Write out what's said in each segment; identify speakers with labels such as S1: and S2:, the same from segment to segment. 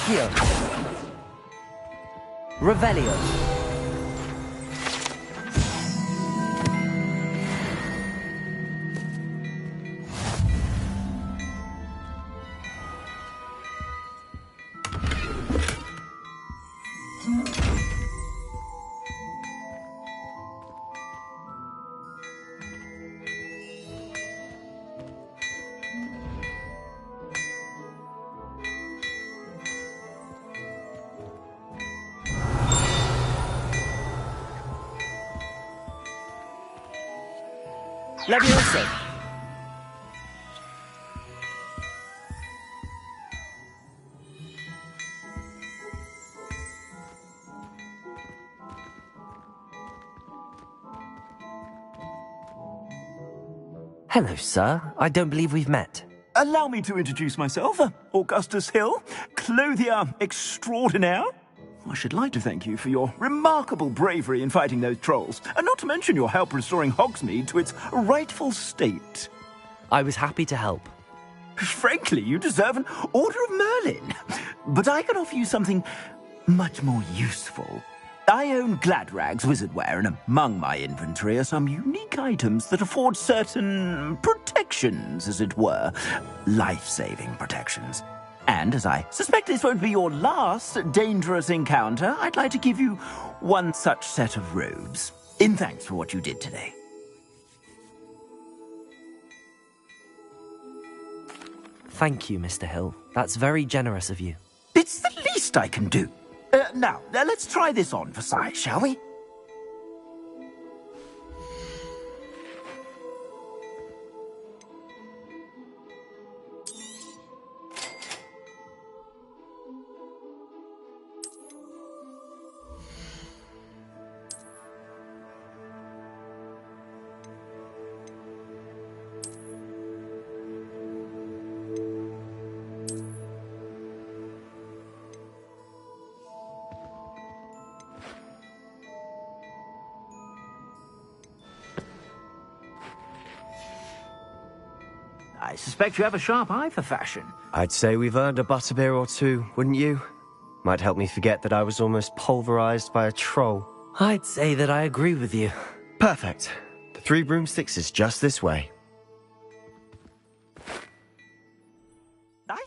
S1: Accio. Revelio. Leviosa. Hello, sir. I don't believe we've met.
S2: Allow me to introduce myself, Augustus Hill, clothier extraordinaire. I should like to thank you for your remarkable bravery in fighting those trolls, and not to mention your help restoring Hogsmeade to its rightful state.
S1: I was happy to help.
S2: Frankly, you deserve an Order of Merlin. But I can offer you something much more useful. I own Gladrag's wizardware, and among my inventory are some unique items that afford certain protections, as it were. Life-saving protections. And as I suspect this won't be your last dangerous encounter, I'd like to give you one such set of robes, in thanks for what you did today.
S1: Thank you, Mr. Hill. That's very generous of you.
S2: It's the least I can do. Now, let's try this on for size, shall we? I suspect you have a sharp eye for fashion.
S3: I'd say we've earned a butterbeer or two, wouldn't you? Might help me forget that I was almost pulverized by a troll.
S1: I'd say that I agree with you.
S3: Perfect. The 3 broomsticks is just this way.
S2: Nice.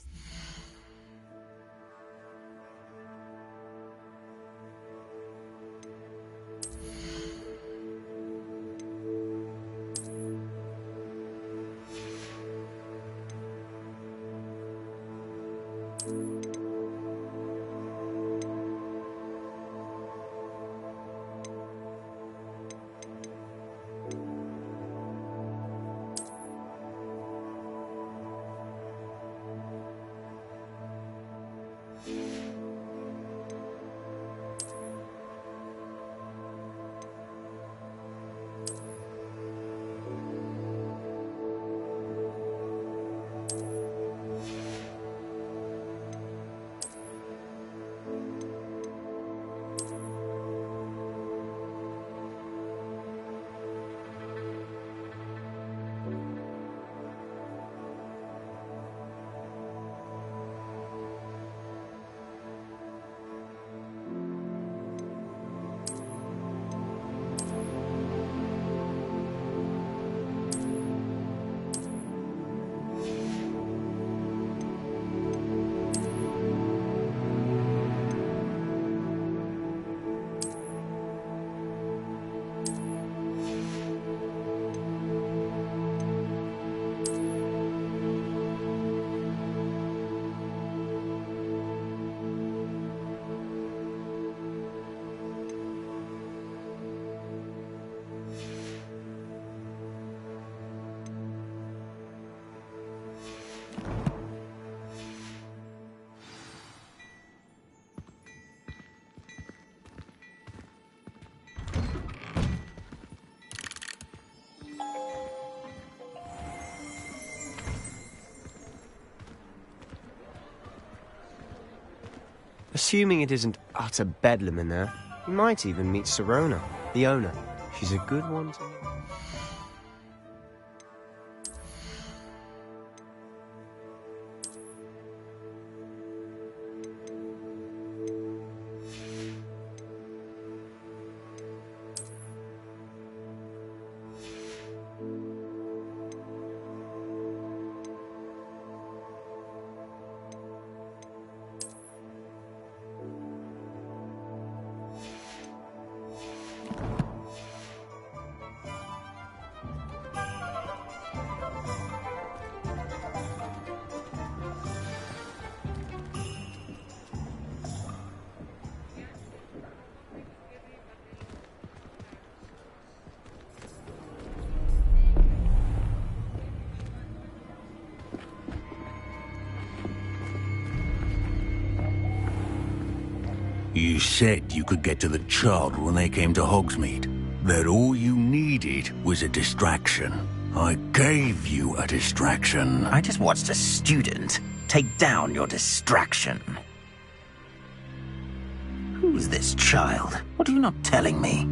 S3: Assuming it isn't utter bedlam in there, you might even meet Serona, the owner. She's a good one to know.
S4: You said you could get to the child when they came to Hogsmeade. That all you needed was a distraction. I gave you a distraction.
S2: I just watched a student take down your distraction. Who's this child? What are you not telling me?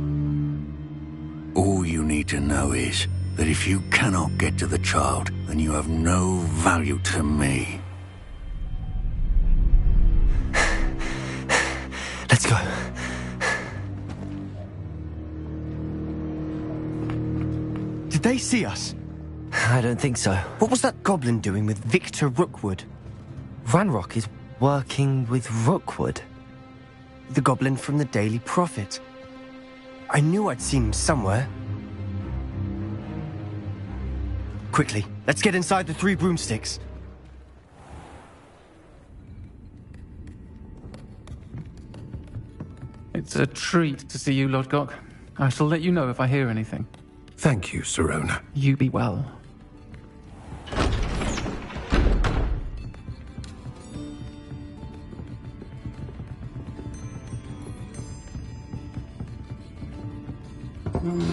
S4: All you need to know is that if you cannot get to the child, then you have no value to me.
S3: Let's go. Did they see us?
S1: I don't think so.
S3: What was that goblin doing with Victor Rookwood?
S1: Ranrock is working with Rookwood.
S3: The goblin from the Daily Prophet. I knew I'd seen him somewhere. Quickly, let's get inside the 3 broomsticks.
S5: It's a treat to see you, Lodgok. I shall let you know if I hear anything.
S6: Thank you, Sirona.
S5: You be well.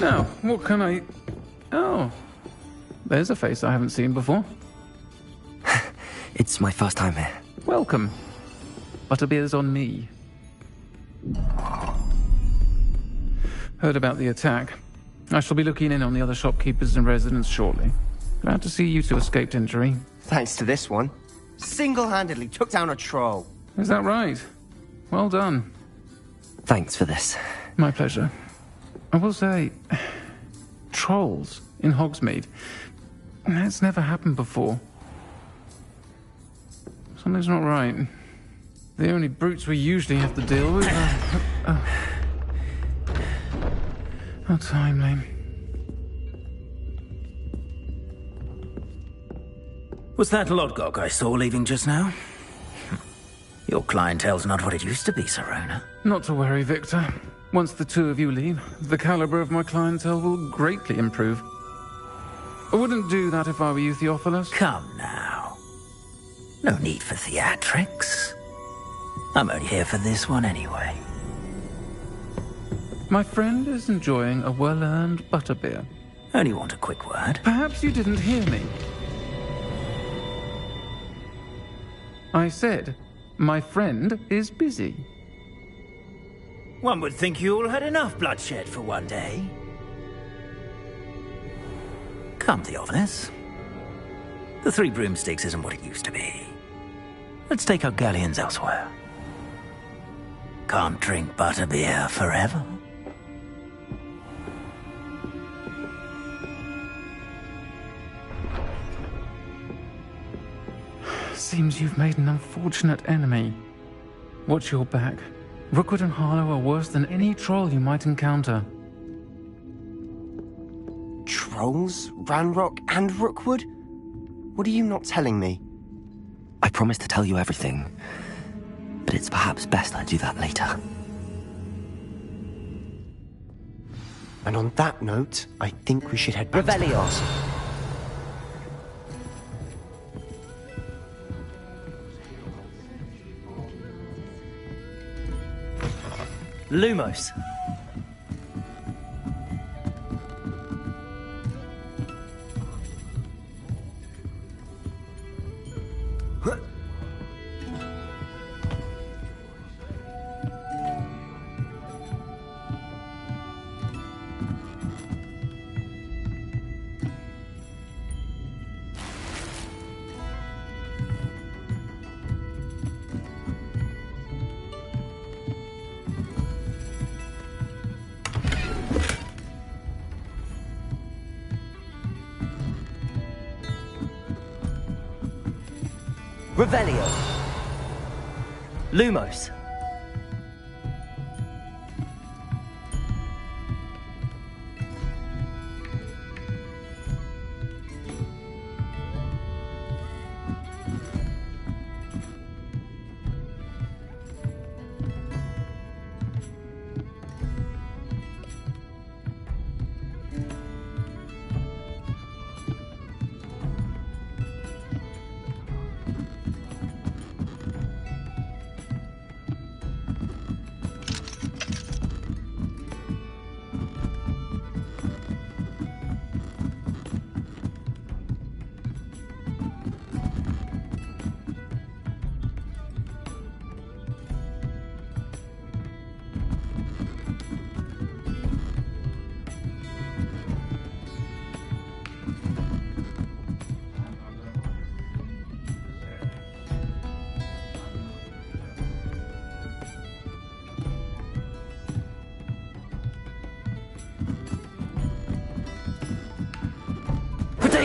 S5: Now, what can I... Oh, there's a face I haven't seen before.
S1: It's my first time here.
S5: Welcome. Butterbeer's on me. Heard about the attack. I shall be looking in on the other shopkeepers and residents shortly. Glad to see you two escaped injury.
S3: Thanks to this one. Single-handedly took down a troll.
S5: Is that right? Well done.
S1: Thanks for this.
S5: My pleasure. I will say, trolls in Hogsmeade. That's never happened before. Something's not right. The only brutes we usually have to deal with are... How timely.
S2: Was that Lodgok I saw leaving just now? Your clientele's not what it used to be, Sirona.
S5: Not to worry, Victor. Once the two of you leave, the caliber of my clientele will greatly improve. I wouldn't do that if I were you, Theophilus.
S2: Come now. No need for theatrics. I'm only here for this one anyway.
S5: My friend is enjoying a well-earned butterbeer.
S2: Only want a quick word.
S5: Perhaps you didn't hear me. I said, my friend is busy.
S2: One would think you all had enough bloodshed for one day. Come, Theophilus. The 3 broomsticks isn't what it used to be. Let's take our galleons elsewhere. Can't drink butterbeer forever.
S5: Seems you've made an unfortunate enemy. Watch your back. Rookwood and Harlow are worse than any troll you might encounter.
S3: Trolls? Ranrock and Rookwood? What are you not telling me?
S1: I promised to tell you everything, but it's perhaps best I do that later.
S3: And on that note, I think we should head back to the
S1: Revelio.
S3: castle.
S1: Lumos. Revelio. Lumos.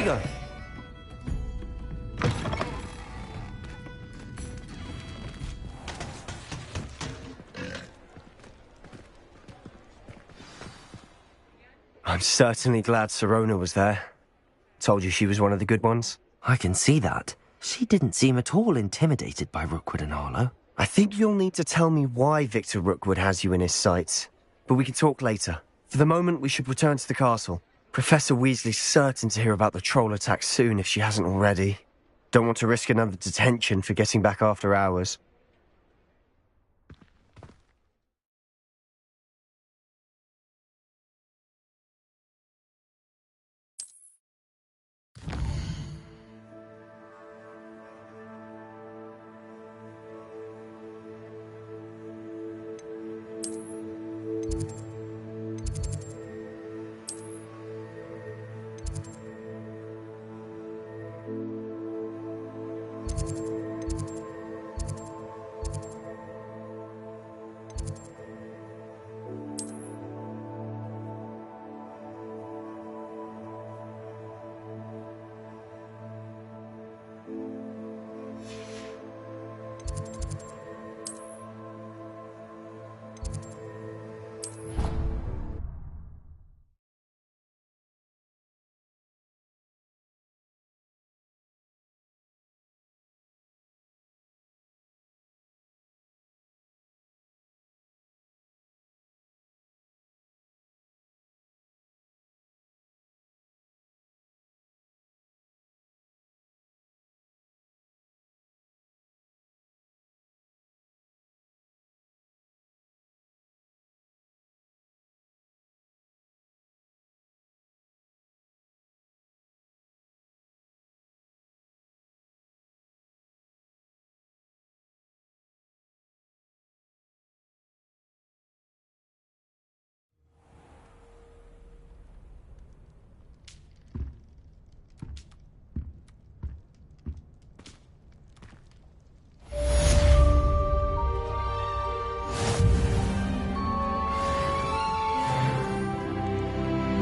S3: go. I'm certainly glad Sirona was there. Told you she was one of the good ones.
S1: I can see that. She didn't seem at all intimidated by Rookwood and Harlow.
S3: I think you'll need to tell me why Victor Rookwood has you in his sights. But we can talk later. For the moment, we should return to the castle. Professor Weasley's certain to hear about the troll attack soon if she hasn't already. Don't want to risk another detention for getting back after hours.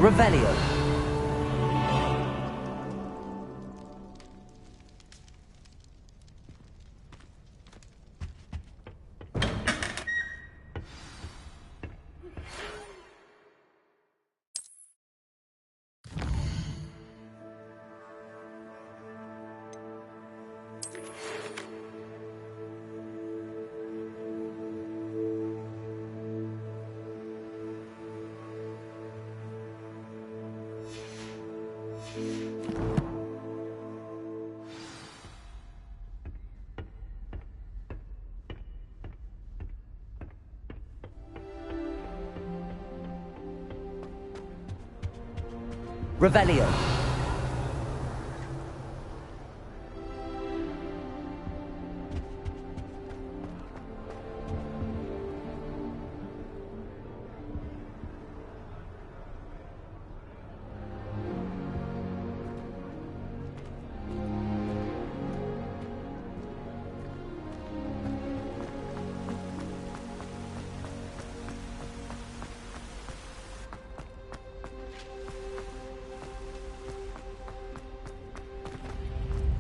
S1: Revelio. Revelio.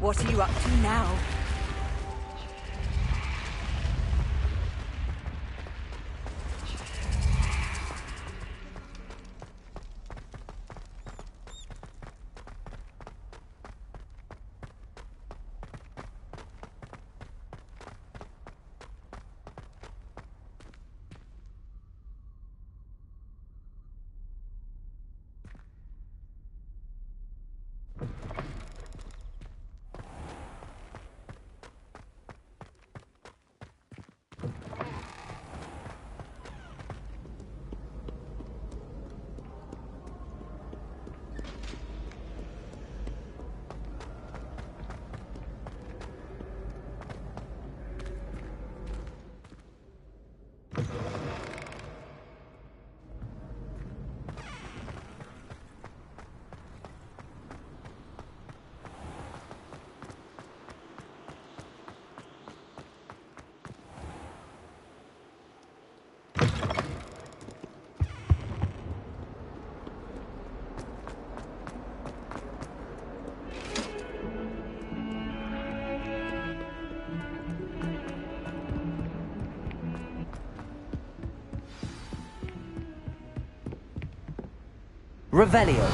S7: What are you up to now?
S1: Revelio.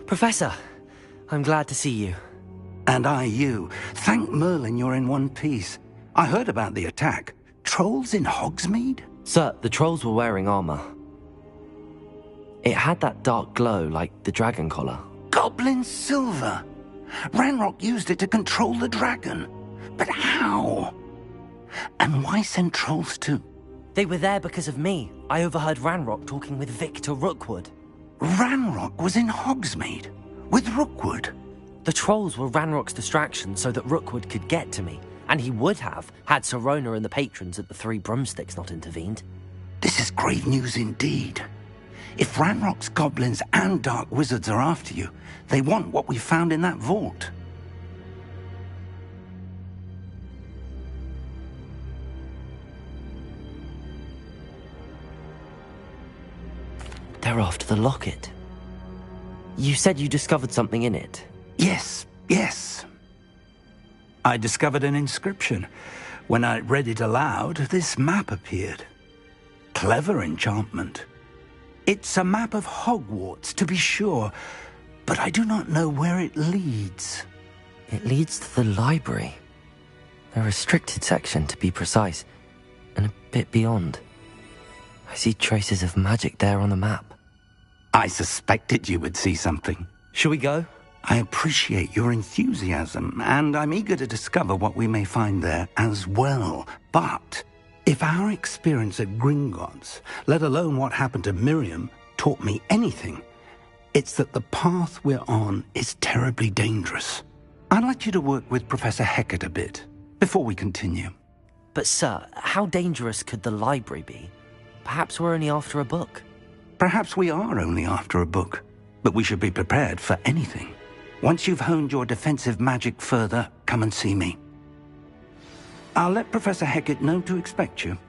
S1: Professor, I'm glad to see you.
S8: And I you. Thank Merlin you're in one piece. I heard about the attack. Trolls in Hogsmeade?
S1: Sir, the trolls were wearing armor. It had that dark glow like the dragon collar.
S8: Goblin silver! Ranrock used it to control the dragon. But how? And why send trolls too?
S1: They were there because of me. I overheard Ranrock talking with Victor Rookwood.
S8: Ranrock was in Hogsmeade? With Rookwood?
S1: The trolls were Ranrock's distraction so that Rookwood could get to me. And he would have, had Sirona and the patrons at the Three Broomsticks not intervened.
S8: This is grave news indeed. If Ranrock's goblins and dark wizards are after you, they want what we found in that vault.
S1: They're after the locket. You said you discovered something in it.
S8: Yes. I discovered an inscription. When I read it aloud, this map appeared. Clever enchantment. It's a map of Hogwarts, to be sure, but I do not know where it leads.
S1: It leads to the library. A restricted section, to be precise, and a bit beyond. I see traces of magic there on the map.
S8: I suspected you would see something.
S1: Shall we go?
S8: I appreciate your enthusiasm, and I'm eager to discover what we may find there as well. But if our experience at Gringotts, let alone what happened to Miriam, taught me anything, it's that the path we're on is terribly dangerous. I'd like you to work with Professor Hecat a bit, before we continue.
S1: But sir, how dangerous could the library be? Perhaps we're only after a book.
S8: Perhaps we are only after a book, but we should be prepared for anything. Once you've honed your defensive magic further, come and see me. I'll let Professor Hecat know to expect you.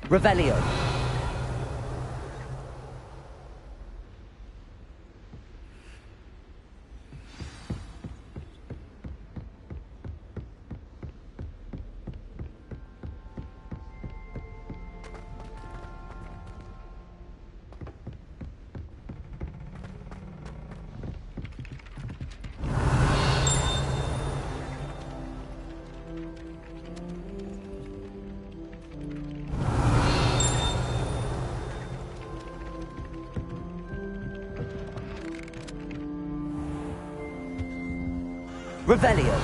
S1: Revelio. Revelio.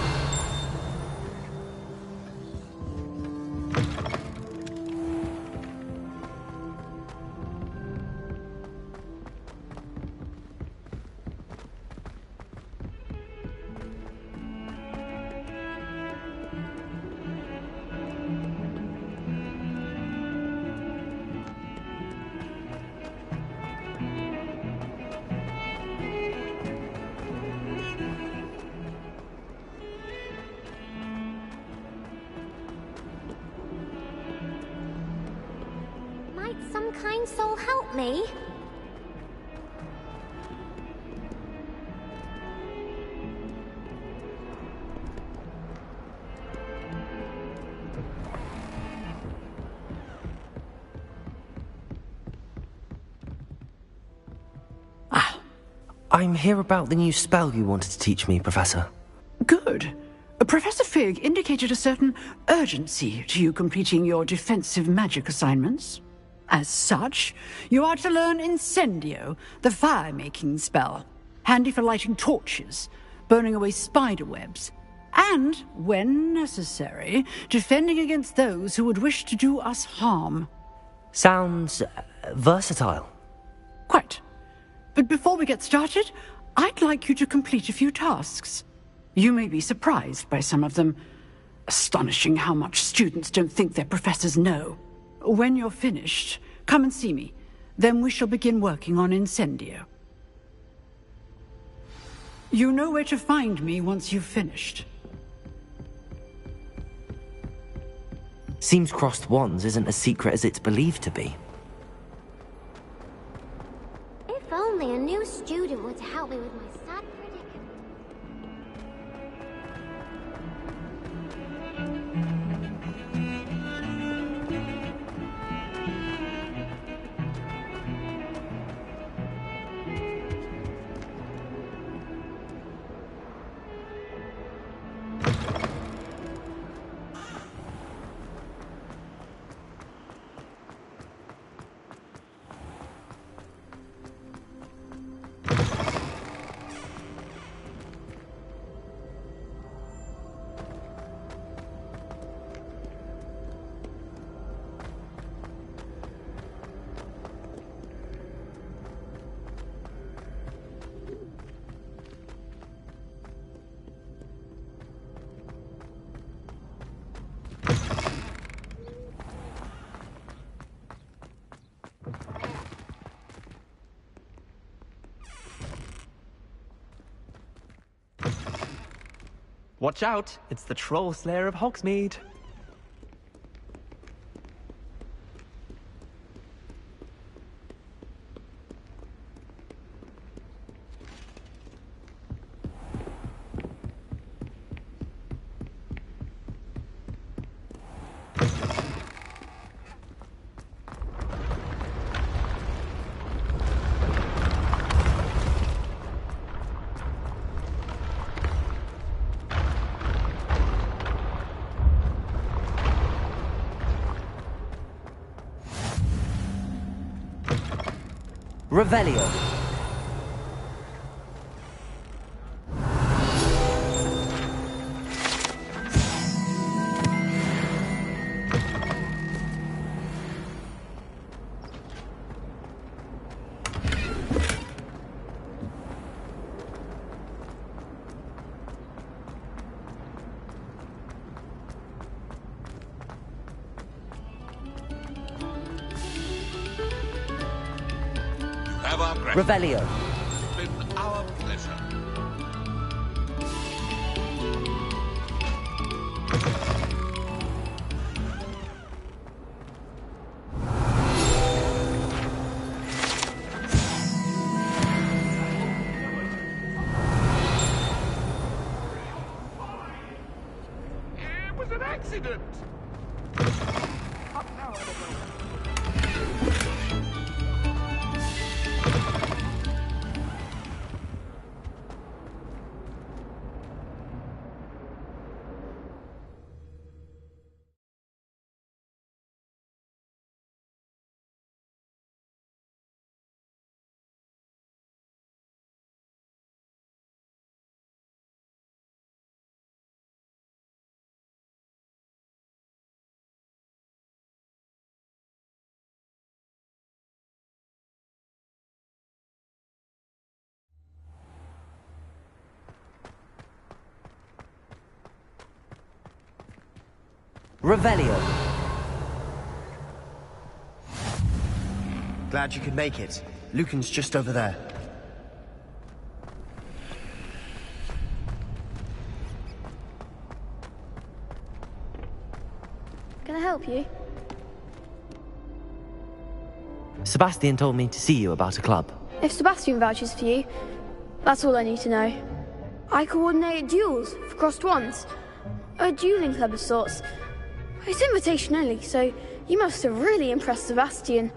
S9: Might some kind soul help me?
S1: I'm here about the new spell you wanted to teach me, Professor.
S10: Good. Professor Fig indicated a certain urgency to you completing your defensive magic assignments. As such, you are to learn Incendio, the fire-making spell, handy for lighting torches, burning away spider webs, and, when necessary, defending against those who would wish to do us harm.
S1: Sounds versatile.
S10: Quite. But before we get started, I'd like you to complete a few tasks. You may be surprised by some of them. Astonishing how much students don't think their professors know. When you're finished, come and see me. Then we shall begin working on Incendio. You know where to find me once you've finished.
S1: Seems crossed wands isn't as secret as it's believed to be.
S9: If only a new student were to help me with my sad predicament.
S11: Watch out, it's the Troll Slayer of Hogsmeade.
S1: Revelio. Revelio.
S12: It's been our pleasure. It was an accident.
S1: Revelio.
S3: Glad you could make it. Lucan's just over there.
S13: Can I help you?
S1: Sebastian told me to see you about a club.
S13: If Sebastian vouches for you, that's all I need to know. I coordinate duels for crossed wands. A dueling club of sorts. It's invitation only, so you must have really impressed Sebastian.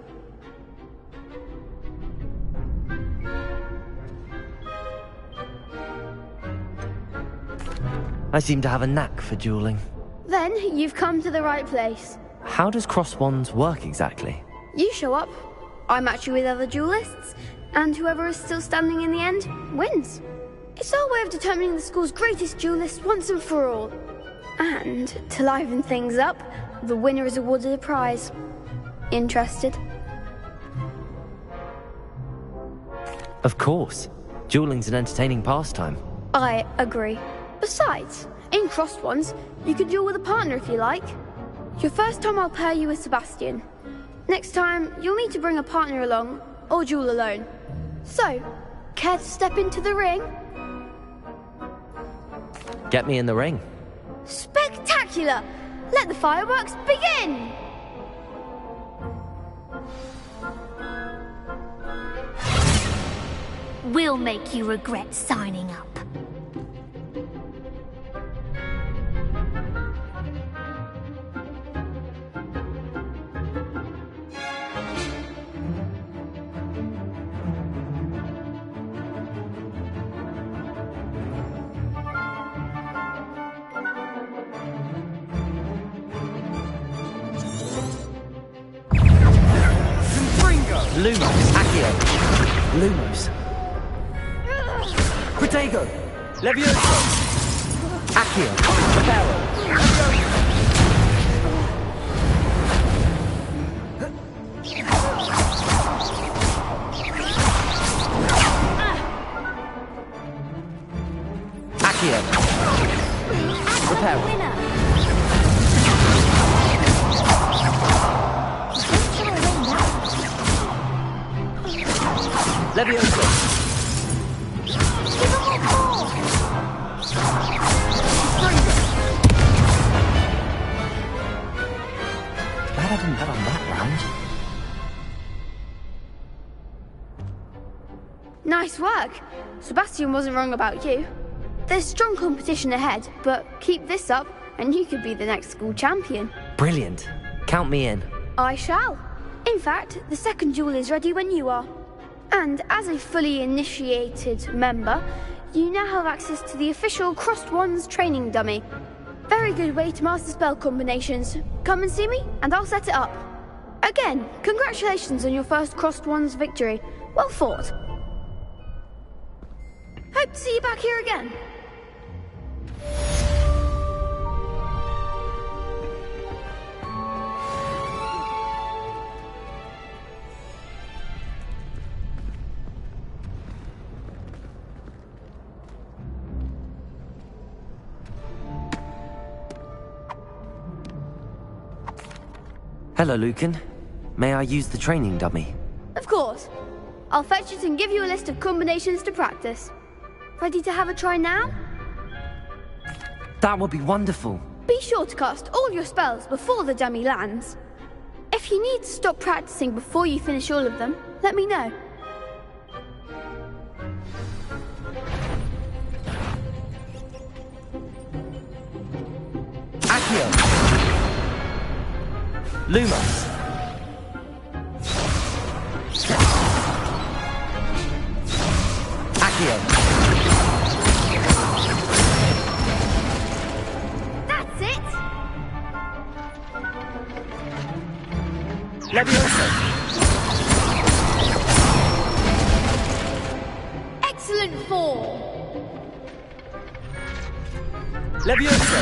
S1: I seem to have a knack for dueling.
S13: Then you've come to the right place.
S1: How does cross wands work exactly?
S13: You show up, I match you with other duelists, and whoever is still standing in the end wins. It's our way of determining the school's greatest duelist once and for all. And, to liven things up, the winner is awarded a prize. Interested?
S1: Of course. Dueling's an entertaining pastime.
S13: I agree. Besides, in crossed ones, you could duel with a partner if you like. Your first time I'll pair you with Sebastian. Next time, you'll need to bring a partner along, or duel alone. So, care to step into the ring?
S1: Get me in the ring.
S13: Spectacular! Let the fireworks begin!
S9: We'll make you regret signing up.
S1: Lumos, Accio.
S2: Lumos. Protego. Levioso.
S1: Accio.
S2: Reparo.
S1: Accio. Reparo.
S2: Levioso.
S1: Glad I didn't bet on that round.
S13: Nice work. Sebastian wasn't wrong about you. There's strong competition ahead, but keep this up and you could be the next school champion.
S1: Brilliant. Count me in.
S13: I shall. In fact, the second duel is ready when you are. And as a fully initiated member, you now have access to the official Crossed Wands training dummy. Very good way to master spell combinations. Come and see me, and I'll set it up. Again, congratulations on your first Crossed Wands victory. Well fought. Hope to see you back here again.
S1: Hello, Lucan. May I use the training dummy?
S13: Of course. I'll fetch it and give you a list of combinations to practice. Ready to have a try now?
S1: That would be wonderful.
S13: Be sure to cast all your spells before the dummy lands. If you need to stop practicing before you finish all of them, let me know.
S1: Accio. Lumos. Accio.
S13: That's it!
S2: Levioso.
S13: Excellent form!
S2: Levioso.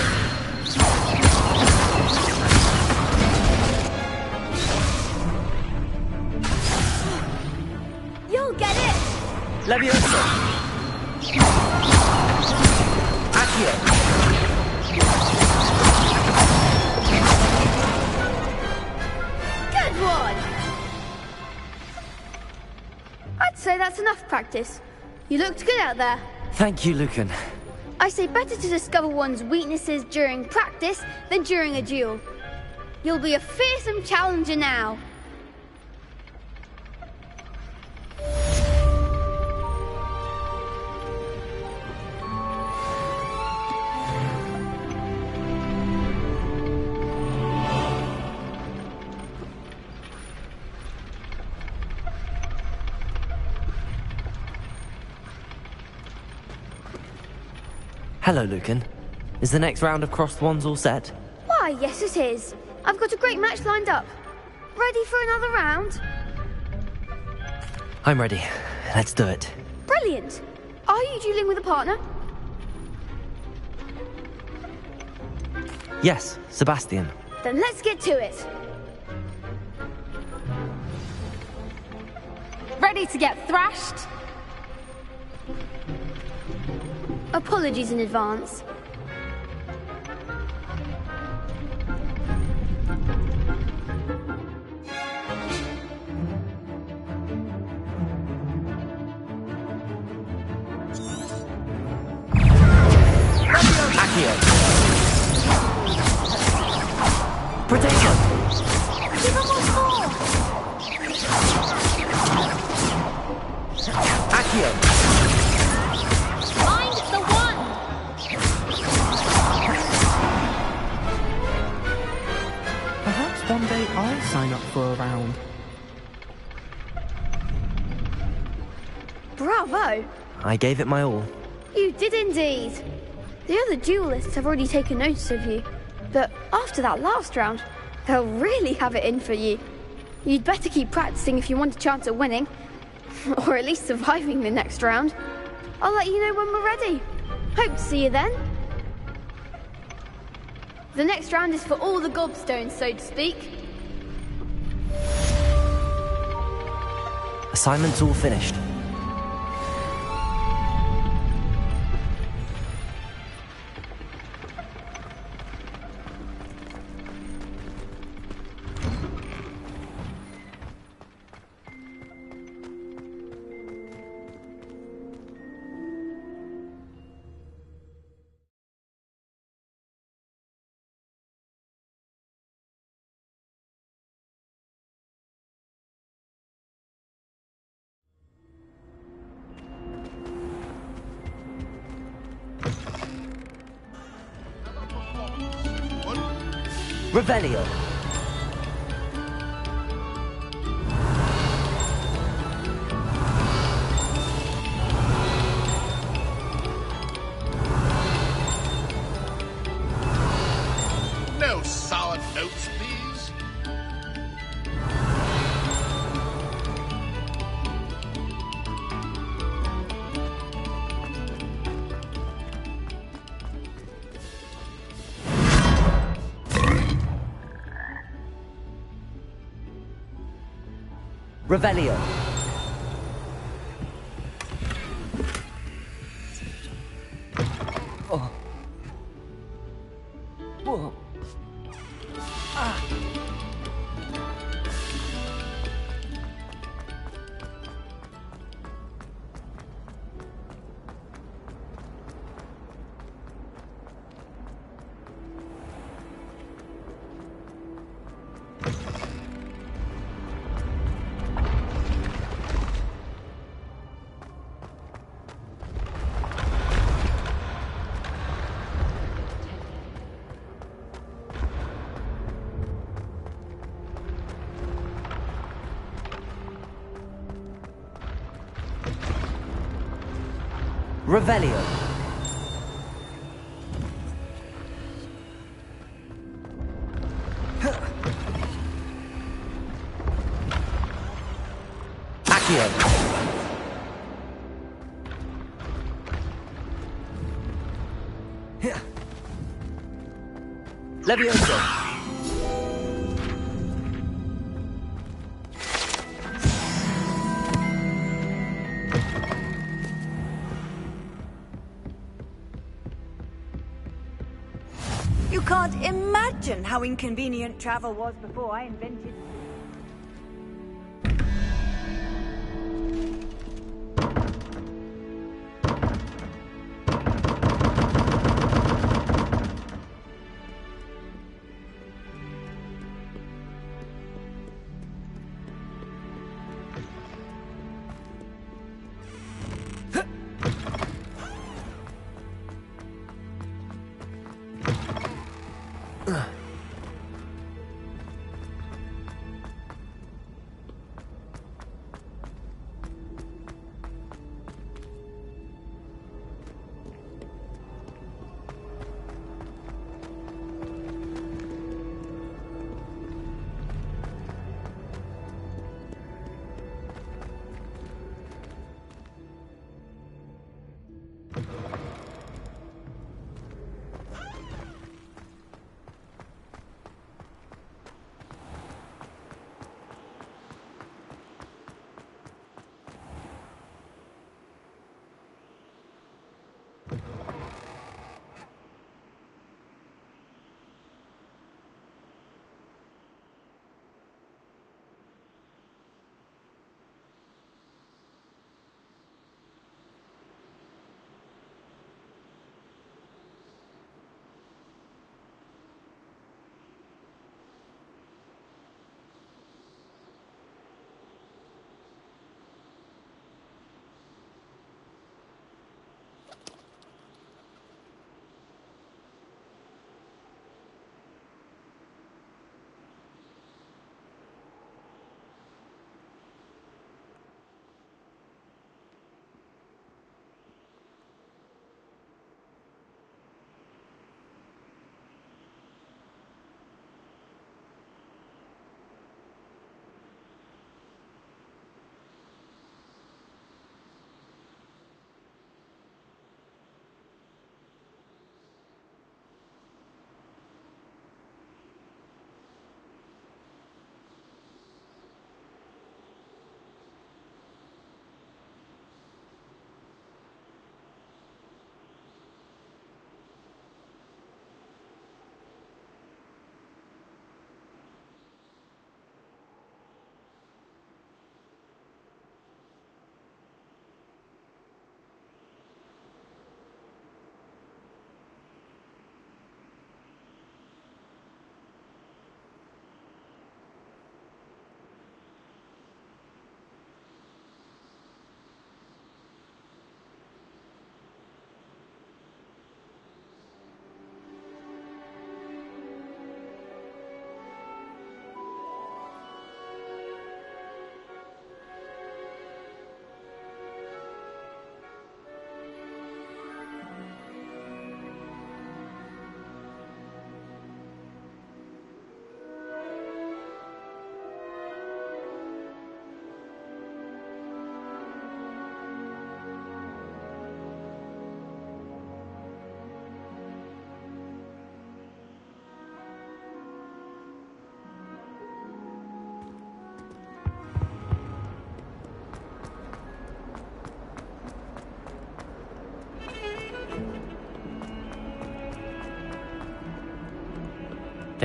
S13: You'll get it!
S2: Levioso.
S1: Accio.
S13: Good one! I'd say that's enough practice. You looked good out there.
S1: Thank you, Lucan.
S13: I say better to discover one's weaknesses during practice than during a duel. You'll be a fearsome challenger now.
S1: Hello, Lucan. Is the next round of Crossed Wands all set?
S13: Why, yes it is. I've got a great match lined up. Ready for another round?
S1: I'm ready. Let's do it.
S13: Brilliant. Are you dueling with a partner?
S1: Yes, Sebastian.
S13: Then let's get to it.
S9: Ready to get thrashed?
S13: Apologies in advance.
S1: Potato!
S9: Give him one more!
S1: Accio!
S9: Find the one!
S11: Perhaps one day I'll sign up for a round.
S13: Bravo!
S1: I gave it my all.
S13: You did indeed. The other duelists have already taken notice of you, but after that last round, they'll really have it in for you. You'd better keep practicing if you want a chance at winning, or at least surviving the next round. I'll let you know when we're ready. Hope to see you then. The next round is for all the gobstones, so to speak.
S1: Assignment's all finished. Revelio.
S12: No sour notes, please.
S1: Revelio. Oh. Whoa. Ah. Revelio. Accio. Levioso.
S7: You can't imagine how inconvenient travel was before I invented...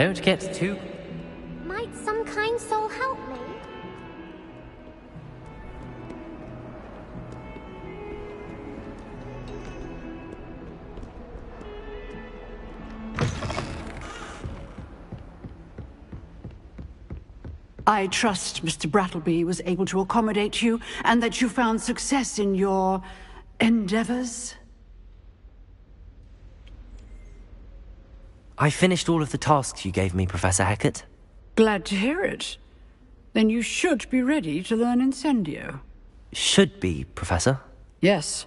S1: Don't get too...
S9: Might some kind soul help me?
S10: I trust Mr. Brattleby was able to accommodate you, and that you found success in your endeavors.
S1: I finished all of the tasks you gave me, Professor Hecat.
S10: Glad to hear it. Then you should be ready to learn Incendio.
S1: Should be, Professor?
S10: Yes.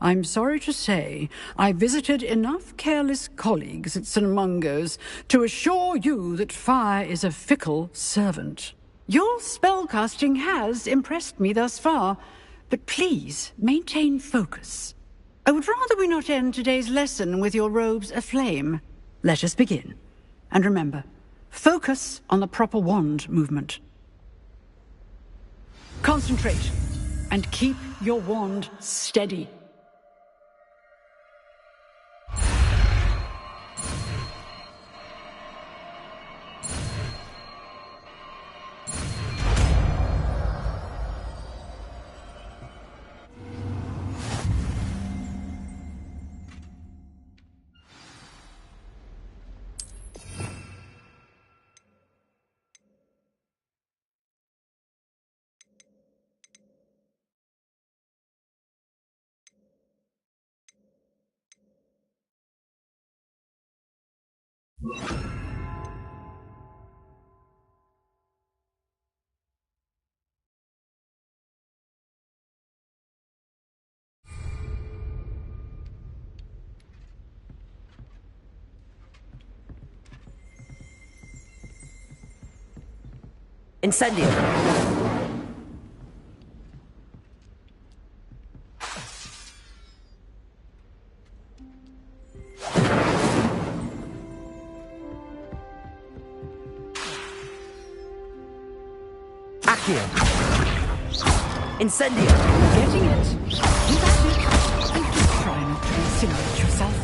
S10: I'm sorry to say, I visited enough careless colleagues at St. Mungo's to assure you that fire is a fickle servant. Your spellcasting has impressed me thus far, but please maintain focus. I would rather we not end today's lesson with your robes aflame. Let us begin. And remember, focus on the proper wand movement. Concentrate, and keep your wand steady.
S1: Incendio! Accio! Incendio!
S10: Getting it. That's it. And just try not to incinerate yourself.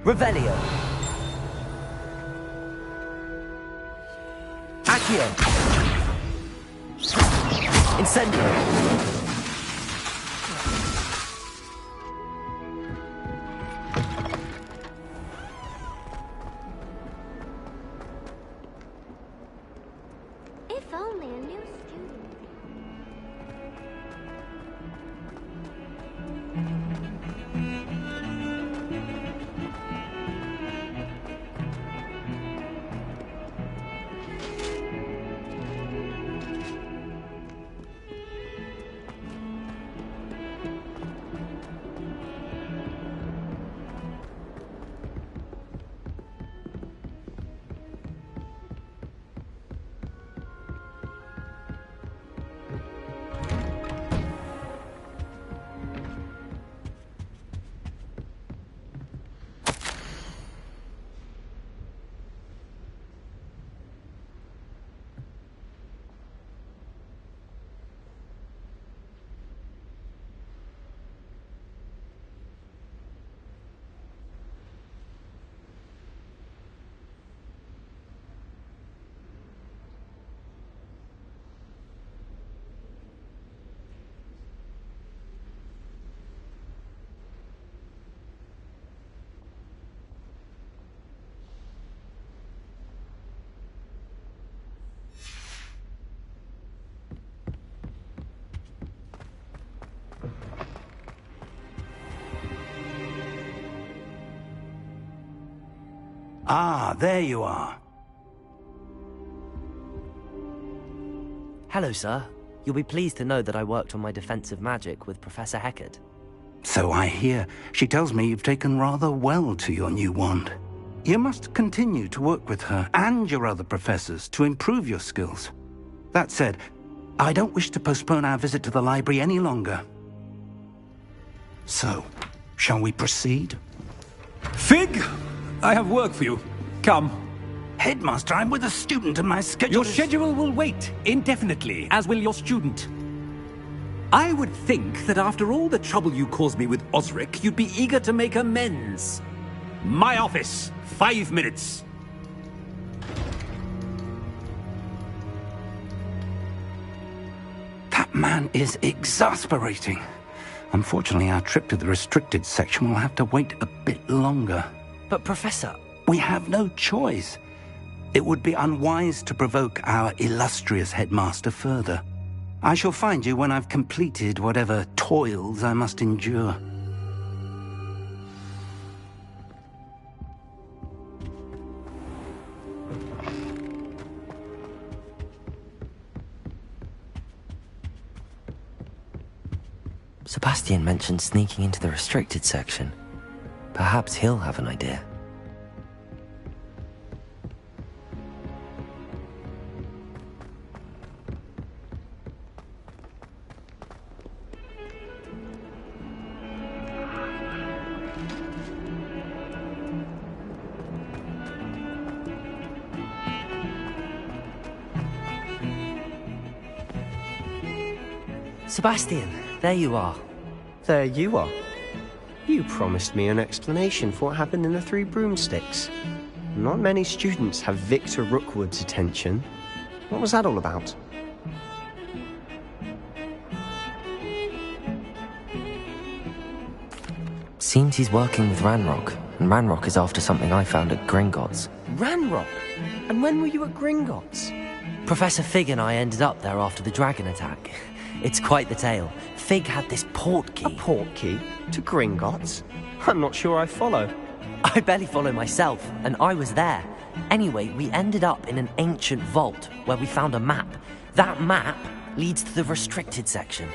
S1: Revelio! Accio! Incendio!
S9: If only a new student.
S8: Ah, there you are.
S1: Hello, sir. You'll be pleased to know that I worked on my defensive magic with Professor Heckard.
S8: So I hear. She tells me you've taken rather well to your new wand. You must continue to work with her and your other professors to improve your skills. That said, I don't wish to postpone our visit to the library any longer. So, shall we proceed?
S14: Fig! I have work for you. Come.
S8: Headmaster, I'm with a student and my schedule
S14: Your schedule will wait indefinitely, as will your student. I would think that after all the trouble you caused me with Osric, you'd be eager to make amends. My office, 5 minutes.
S8: That man is exasperating. Unfortunately, our trip to the restricted section will have to wait a bit longer.
S1: But, Professor...
S8: We have no choice. It would be unwise to provoke our illustrious headmaster further. I shall find you when I've completed whatever toils I must endure.
S1: Sebastian mentioned sneaking into the restricted section. Perhaps he'll have an idea. Sebastian, there you are.
S3: There you are. You promised me an explanation for what happened in the Three Broomsticks. Not many students have Victor Rookwood's attention. What was that all about?
S1: Seems he's working with Ranrock, and Ranrock is after something I found at Gringotts.
S3: Ranrock? And when were you at Gringotts?
S1: Professor Fig and I ended up there after the dragon attack. It's quite the tale. Fig had this port key.
S3: A port key? To Gringotts? I'm not sure I follow.
S1: I barely follow myself, and I was there. Anyway, we ended up in an ancient vault where we found a map. That map leads to the restricted section.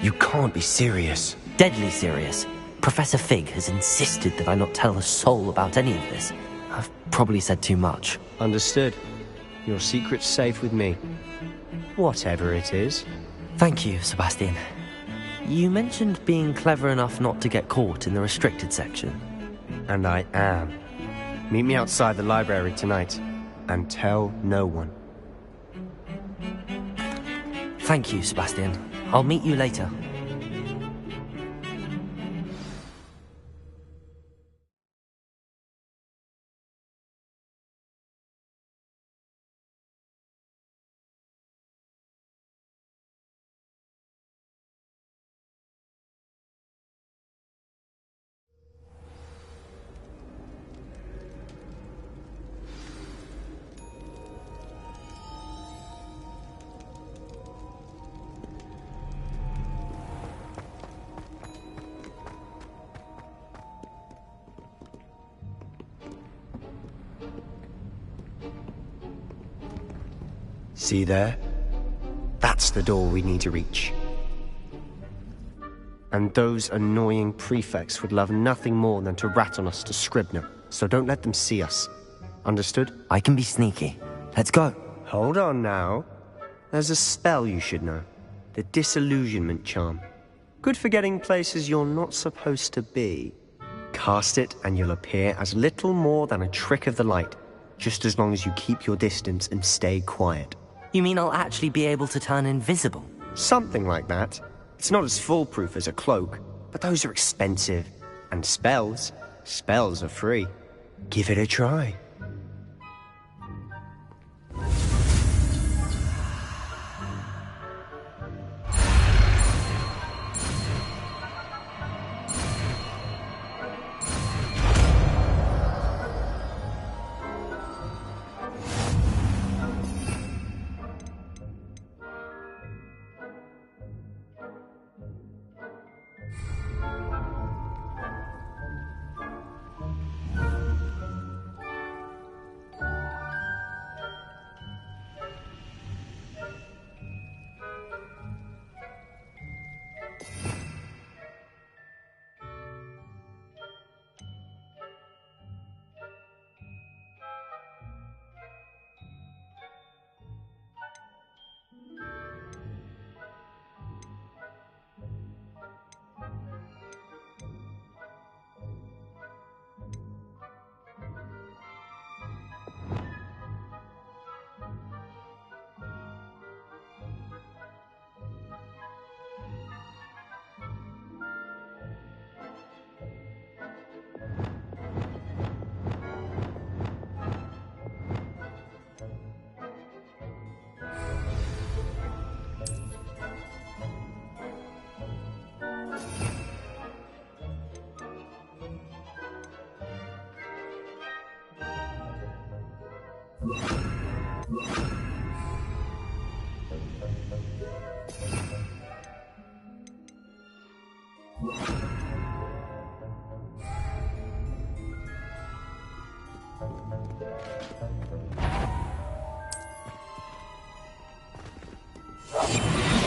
S3: You can't be serious.
S1: Deadly serious. Professor Fig has insisted that I not tell a soul about any of this. I've probably said too much.
S3: Understood. Your secret's safe with me. Whatever it is.
S1: Thank you, Sebastian. You mentioned being clever enough not to get caught in the restricted section.
S3: And I am. Meet me outside the library tonight, and tell no one.
S1: Thank you, Sebastian. I'll meet you later.
S3: See there? That's the door we need to reach. And those annoying prefects would love nothing more than to rat on us to Scribner, so don't let them see us. Understood?
S1: I can be sneaky. Let's go.
S3: Hold on now. There's a spell you should know. The Disillusionment Charm. Good for getting places you're not supposed to be. Cast it and you'll appear as little more than a trick of the light, just as long as you keep your distance and stay quiet.
S1: You mean I'll actually be able to turn invisible?
S3: Something like that. It's not as foolproof as a cloak, but those are expensive. And spells are free. Give it a try.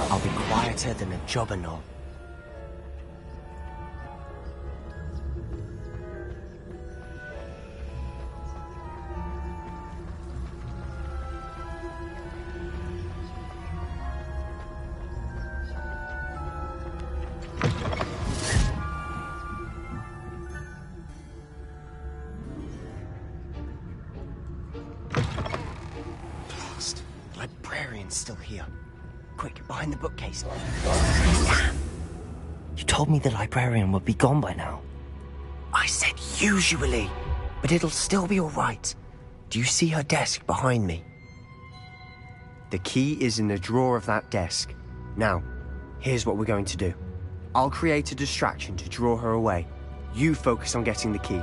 S3: I'll be quieter than a jobberknoll. Blast. The librarian's still here. Quick, behind the bookcase.
S1: Damn! You told me the librarian would be gone by now.
S3: I said usually, but it'll still be all right. Do you see her desk behind me? The key is in the drawer of that desk. Now, here's what we're going to do. I'll create a distraction to draw her away. You focus on getting the key.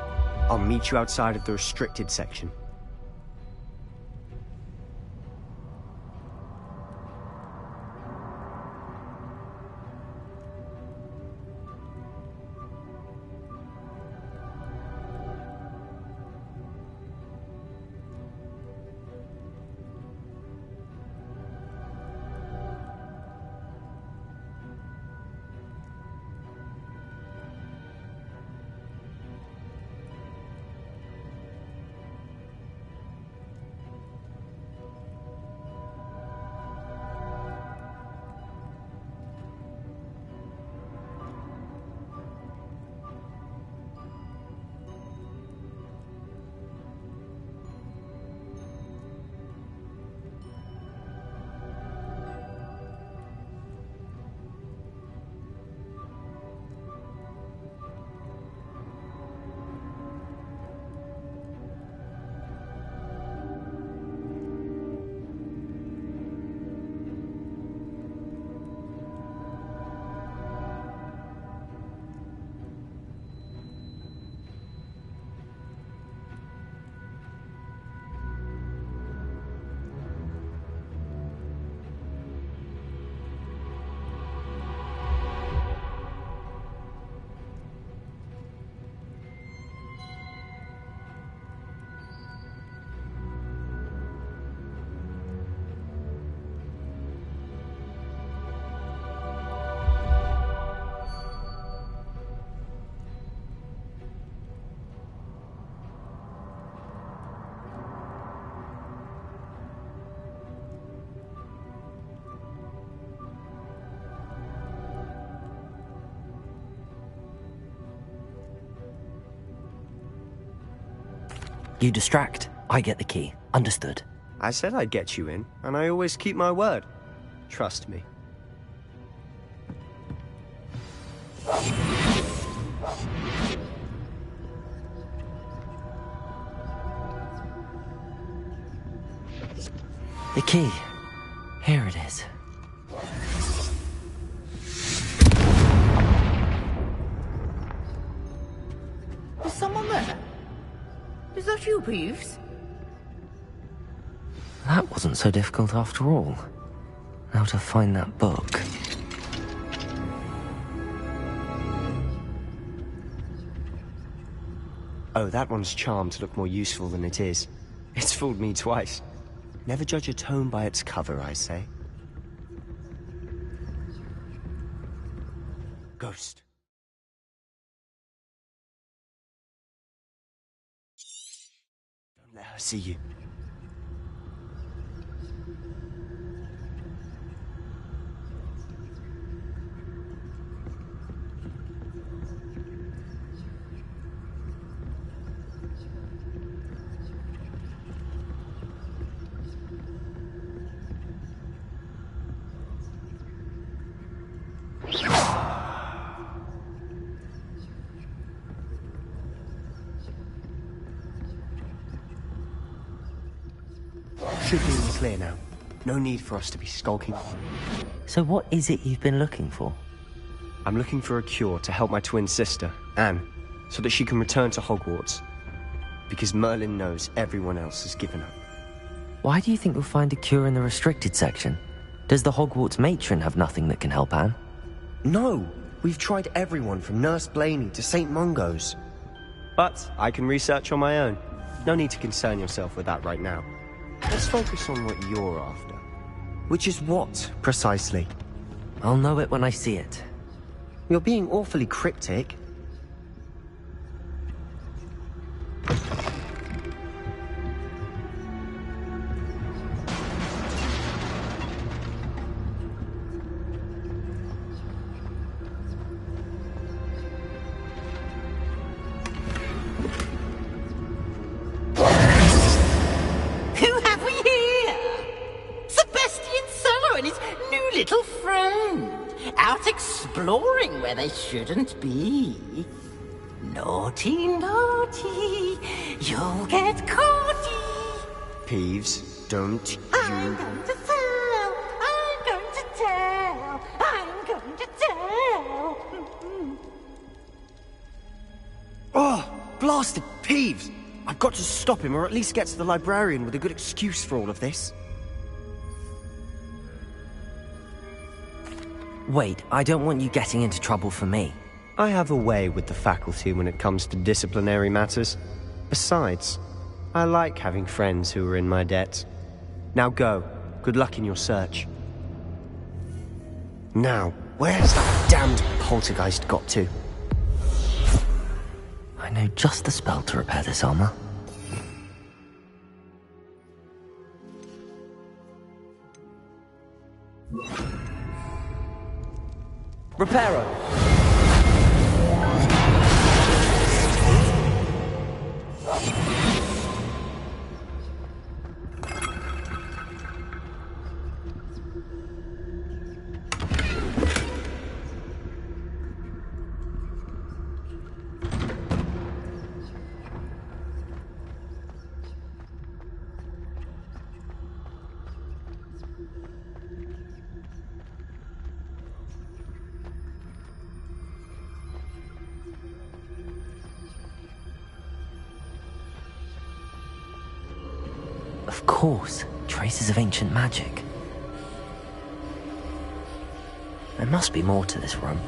S3: I'll meet you outside of the restricted section.
S1: You distract, I get the key. Understood.
S3: I said I'd get you in, and I always keep my word. Trust me.
S1: The key. Here it is.
S15: Is someone there? Is that you, Peeves?
S1: That wasn't so difficult after all. Now to find that book.
S3: Oh, that one's charmed to look more useful than it is. It's fooled me twice. Never judge a tome by its cover, I say. Ghost. Don't let her see you. Should be clear now. No need for us to be skulking.
S1: So what is it you've been looking for?
S3: I'm looking for a cure to help my twin sister, Anne, so that she can return to Hogwarts. Because Merlin knows everyone else has given up.
S1: Why do you think we'll find a cure in the restricted section? Does the Hogwarts matron have nothing that can help Anne?
S3: No! We've tried everyone from Nurse Blaney to St. Mungo's. But I can research on my own. No need to concern yourself with that right now. Let's focus on what you're after. Which is what, precisely?
S1: I'll know it when I see it.
S3: You're being awfully cryptic.
S15: Exploring where they shouldn't be. Naughty, naughty, you'll get caughty.
S3: Peeves, don't you...
S15: I'm going to tell, I'm going to tell, I'm going to tell.
S3: Oh, blasted Peeves! I've got to stop him, or at least get to the librarian with a good excuse for all of this.
S1: Wait, I don't want you getting into trouble for me.
S3: I have a way with the faculty when it comes to disciplinary matters. Besides, I like having friends who are in my debt. Now go. Good luck in your search. Now, where's that damned poltergeist got to?
S1: I know just the spell to repair this armor.
S3: Reparo!
S1: Of course, traces of ancient magic. There must be more to this room.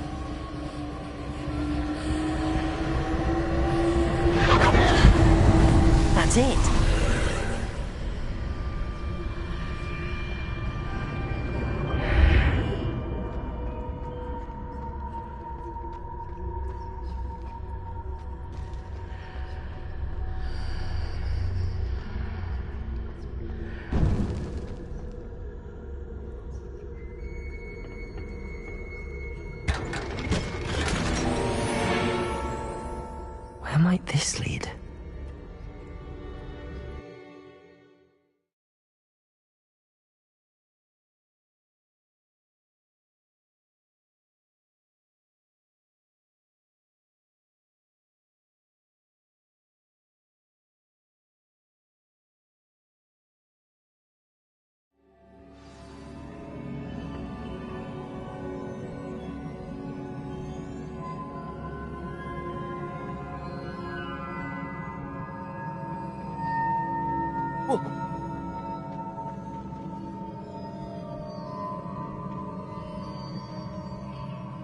S1: That's it! Where might this lead?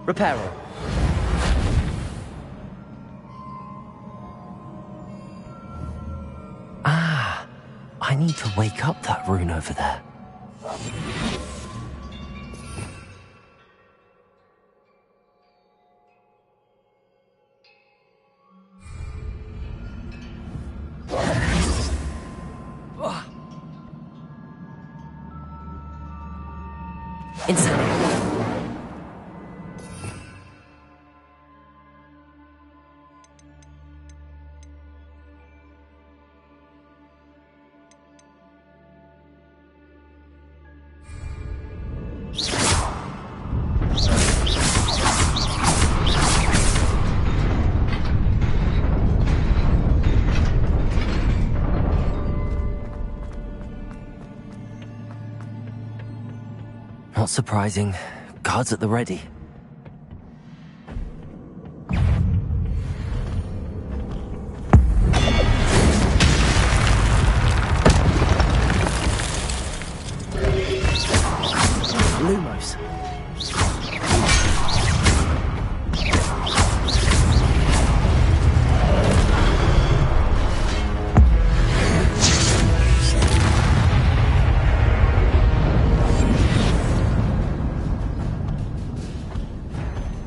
S1: Reparo. Ah, I need to wake up that rune over there. Incendio. Not surprising. Guards at the ready. Lumos.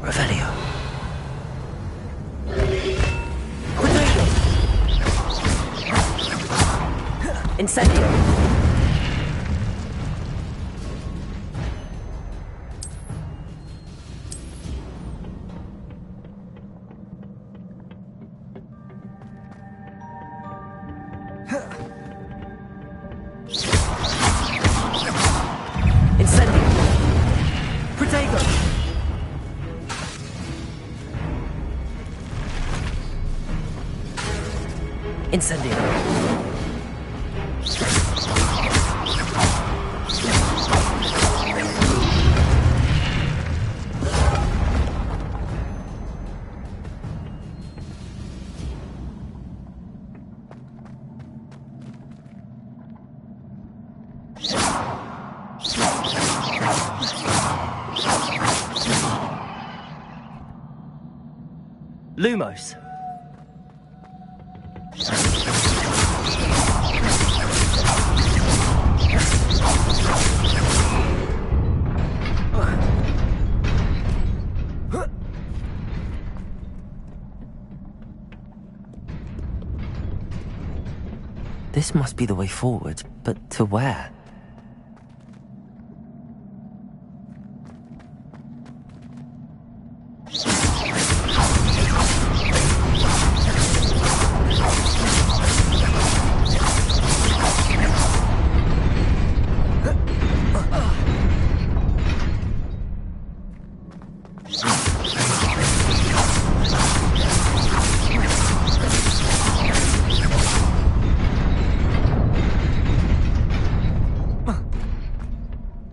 S1: Revelio. Incendio. Incendio. Protego. Incendio. Lumos. This must be the way forward, but to where?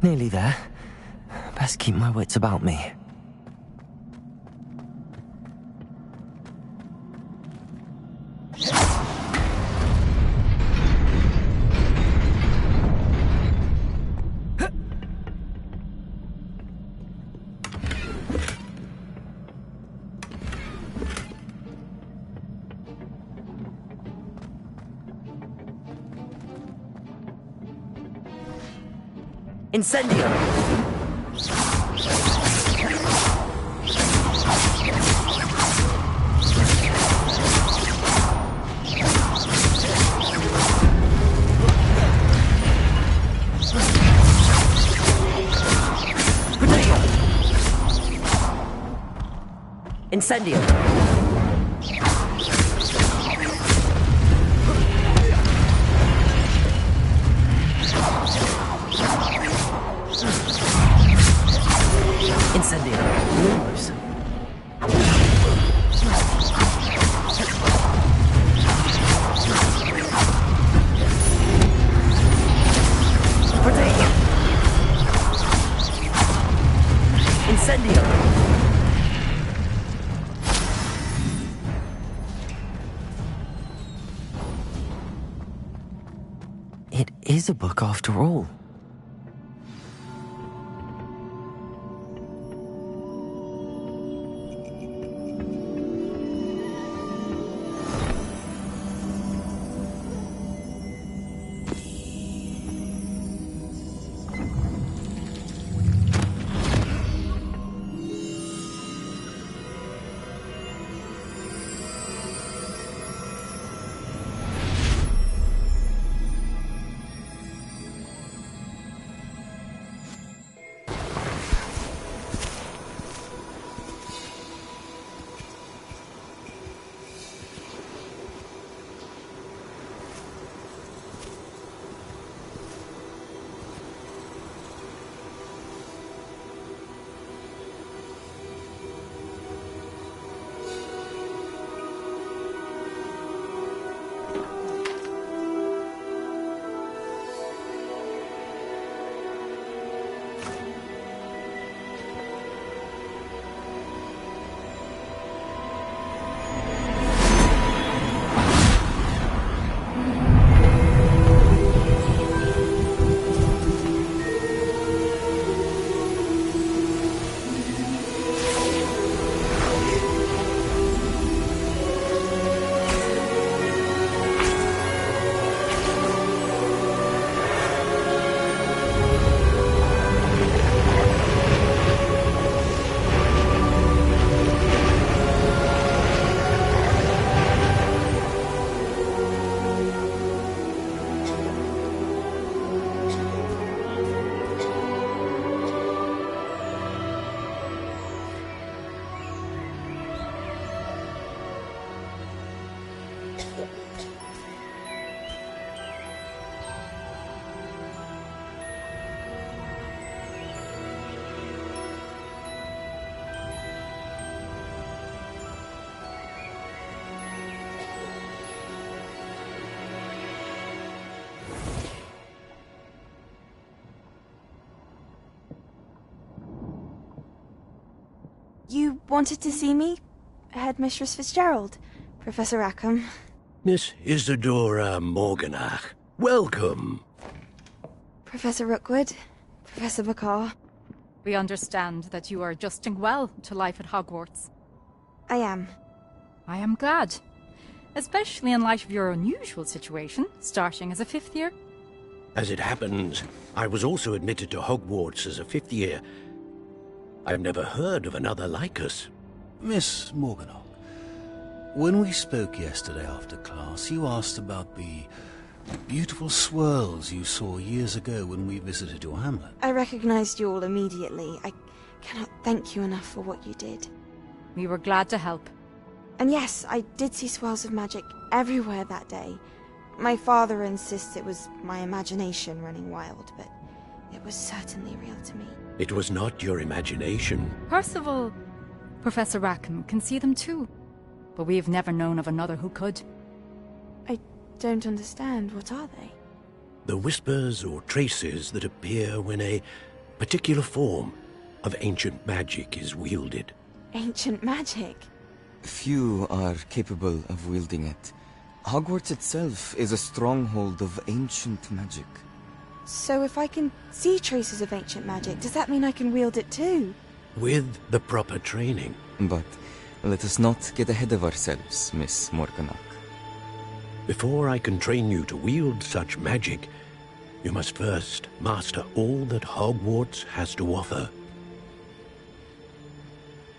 S1: Nearly there. Best keep my wits about me. Incendio! Protego! Incendio! Incendio. Lumos. Protego. Incendio. It is a book after all.
S16: You wanted to see me? Headmistress Fitzgerald, Professor Rackham.
S6: Miss Isadora Morganach, welcome.
S16: Professor Rookwood, Professor Bakar.
S17: We understand that you are adjusting well to life at Hogwarts.
S16: I am.
S17: I am glad. Especially in light of your unusual situation, starting as a 5th year.
S6: As it happens, I was also admitted to Hogwarts as a 5th year. I've never heard of another like us.
S18: Miss Morganach, when we spoke yesterday after class, you asked about the beautiful swirls you saw years ago when we visited your hamlet.
S16: I recognized you all immediately. I cannot thank you enough for what you did.
S17: We were glad to help.
S16: And yes, I did see swirls of magic everywhere that day. My father insists it was my imagination running wild, but it was certainly real to me.
S6: It was not your imagination.
S17: Percival, Professor Rackham can see them too. But we have never known of another who could.
S16: I don't understand. What are they?
S6: The whispers or traces that appear when a particular form of ancient magic is wielded.
S16: Ancient magic?
S19: Few are capable of wielding it. Hogwarts itself is a stronghold of ancient magic.
S16: So if I can see traces of ancient magic, does that mean I can wield it too?
S6: With the proper training.
S19: But let us not get ahead of ourselves, Miss Morganach.
S6: Before I can train you to wield such magic, you must first master all that Hogwarts has to offer.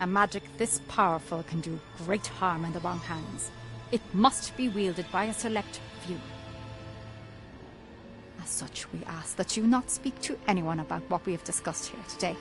S17: A magic this powerful can do great harm in the wrong hands. It must be wielded by a select few. As such, we ask that you not speak to anyone about what we have discussed here today.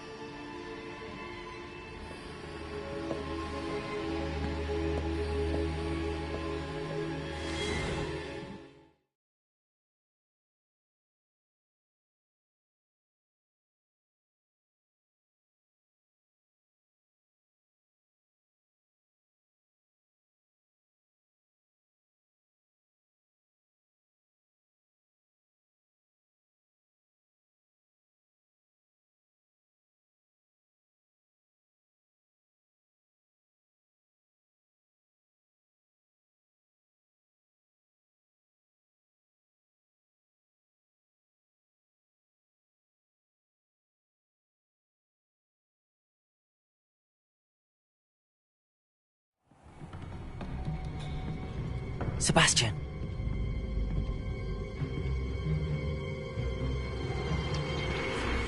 S1: Sebastian.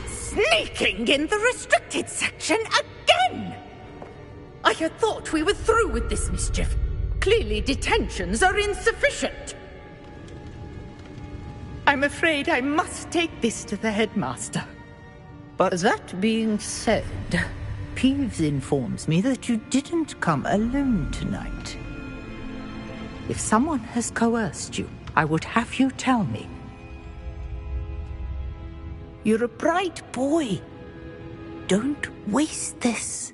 S20: Sneaking in the restricted section again! I had thought we were through with this mischief. Clearly detentions are insufficient. I'm afraid I must take this to the headmaster.
S21: But that being said, Peeves informs me that you didn't come alone tonight. If someone has coerced you, I would have you tell me. You're a bright boy. Don't waste this.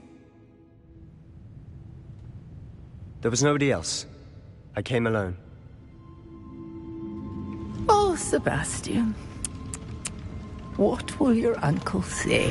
S3: There was nobody else. I came alone.
S21: Oh, Sebastian. What will your uncle say?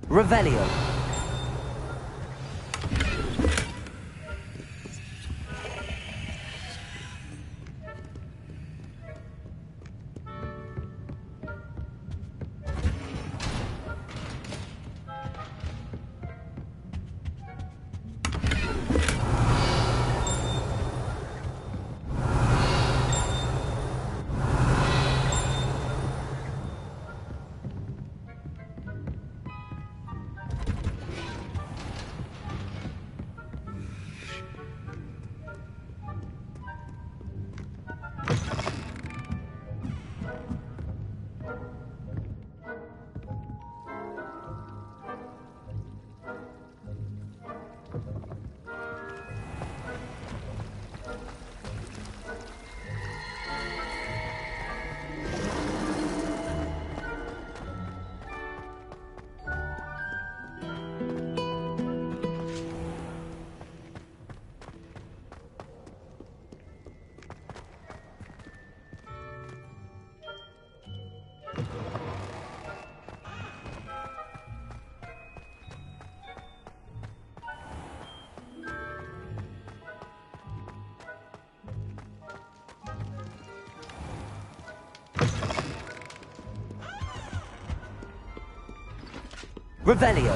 S1: Revelio. Revelio.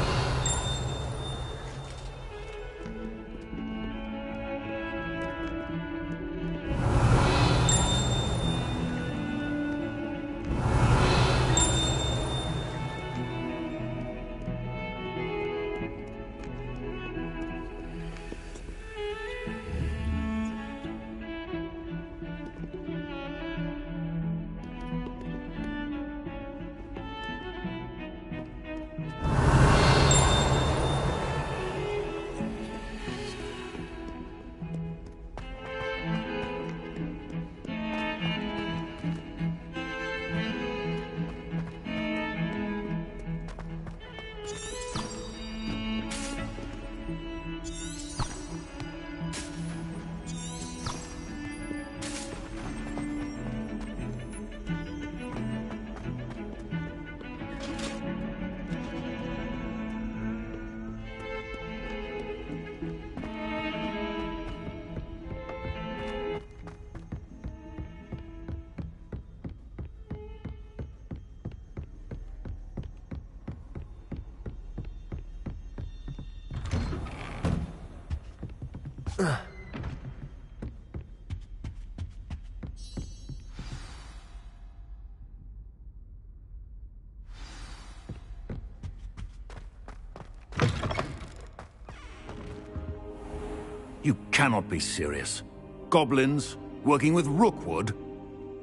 S4: You cannot be serious. Goblins working with Rookwood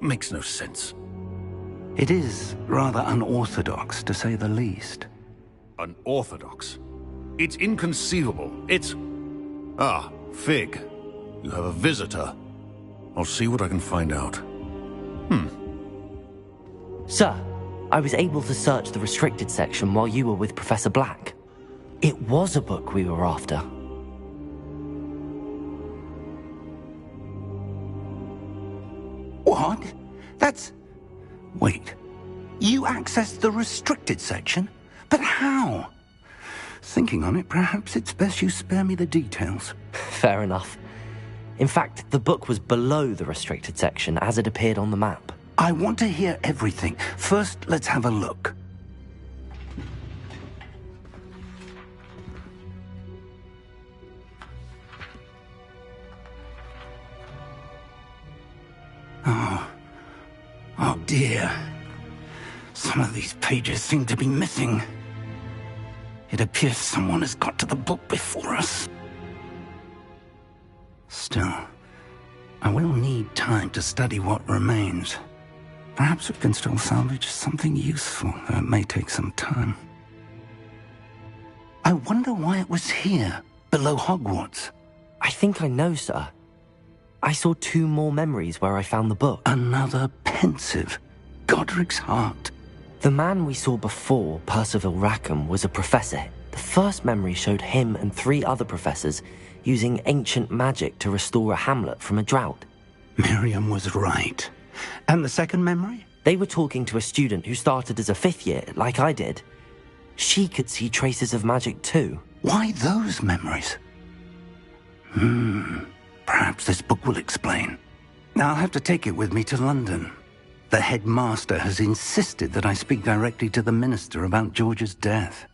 S4: makes no sense.
S8: It is rather unorthodox, to say the least.
S4: Unorthodox? It's inconceivable. It's... Ah, Fig. You have a visitor. I'll see what I can find out.
S1: Sir, I was able to search the restricted section while you were with Professor Black. It was a book we were after.
S8: What? That's Wait, you accessed the restricted section? But how? Thinking on it, perhaps it's best you spare me the details.
S1: Fair enough. In fact, the book was below the restricted section as it appeared on the map.
S8: I want to hear everything. First, let's have a look. Oh dear. Some of these pages seem to be missing. It appears someone has got to the book before us. Still, I will need time to study what remains. Perhaps we can still salvage something useful, though it may take some time. I wonder why it was here, below Hogwarts.
S1: I think I know, sir. I saw 2 more memories where I found the book.
S8: Another pensive. Godric's heart.
S1: The man we saw before, Percival Rackham, was a professor. The first memory showed him and 3 other professors using ancient magic to restore a hamlet from a drought.
S8: Miriam was right. And the second memory?
S1: They were talking to a student who started as a 5th year, like I did. She could see traces of magic too.
S8: Why those memories? Perhaps this book will explain. Now I'll have to take it with me to London. The headmaster has insisted that I speak directly to the minister about George's death.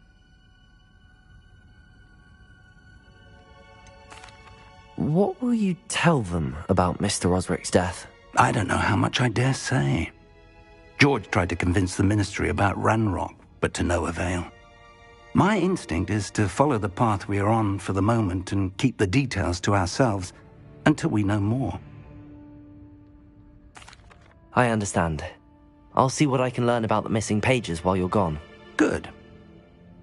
S1: What will you tell them about Mr. Osric's death?
S8: I don't know how much I dare say. George tried to convince the ministry about Ranrock, but to no avail. My instinct is to follow the path we are on for the moment and keep the details to ourselves until we know more.
S1: I understand. I'll see what I can learn about the missing pages while you're gone.
S8: Good.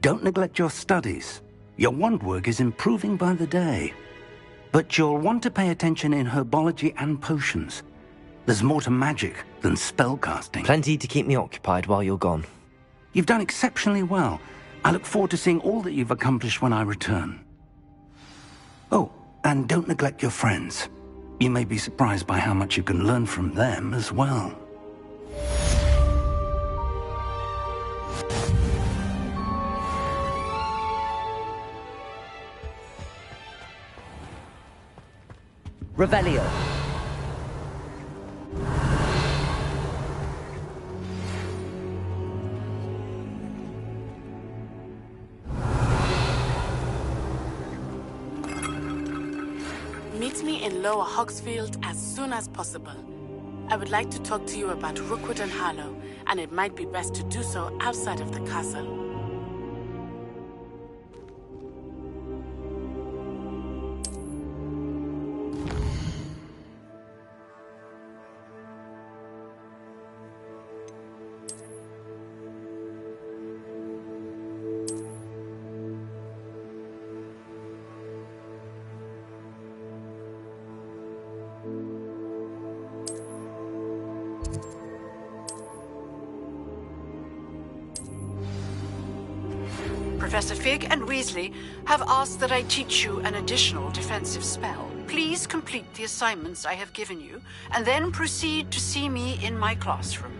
S8: Don't neglect your studies. Your wand work is improving by the day. But you'll want to pay attention in herbology and potions. There's more to magic than spellcasting.
S1: Plenty to keep me occupied while you're gone.
S8: You've done exceptionally well. I look forward to seeing all that you've accomplished when I return. Oh, and don't neglect your friends. You may be surprised by how much you can learn from them as well.
S1: Revelio.
S5: Meet me in Lower Hogsfield as soon as possible. I would like to talk to you about Rookwood and Harlow, and it might be best to do so outside of the castle.
S10: Professor Fig and Weasley have asked that I teach you an additional defensive spell. Please complete the assignments I have given you, and then proceed to see me in my classroom.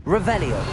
S1: Revelio.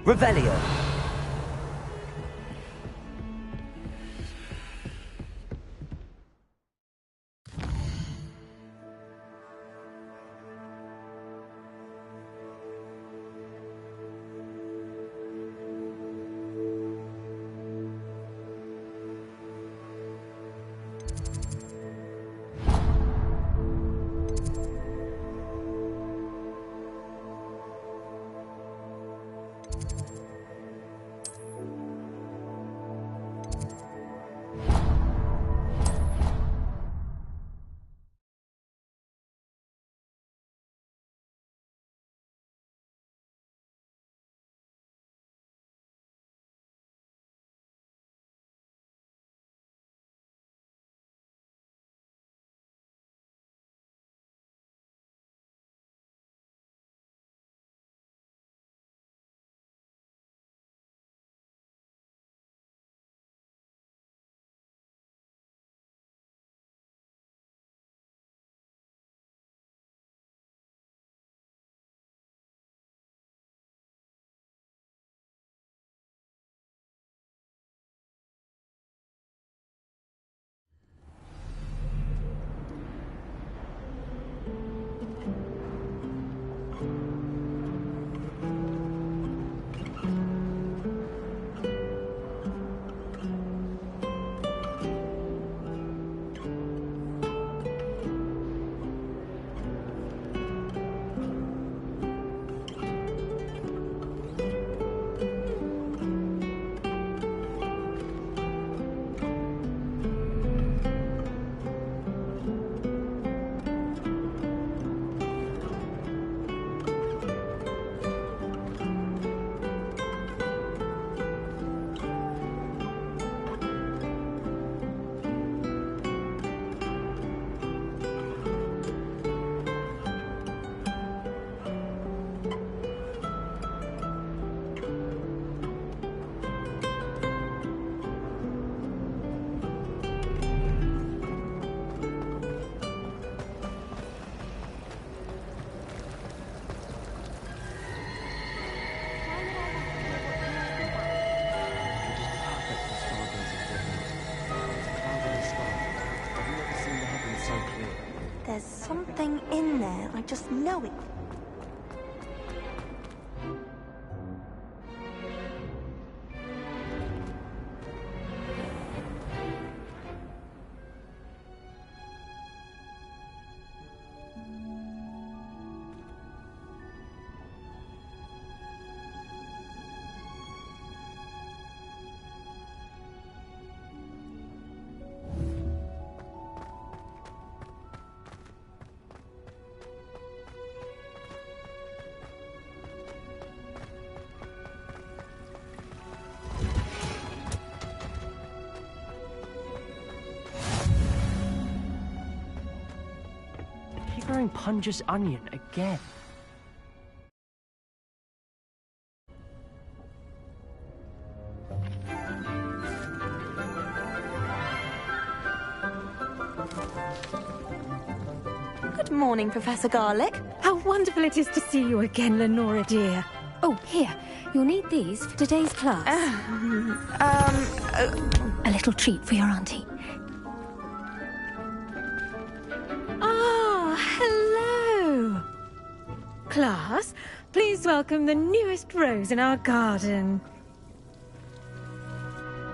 S1: Revelio.
S7: There's something in there, I just know it.
S11: Wearing Punja's onion again.
S7: Good morning, Professor Garlic.
S2: How wonderful it is to see you again, Lenora dear. Oh, here. You'll need these for today's class. A little treat for your auntie. Hello! Class, please welcome the newest rose in our garden.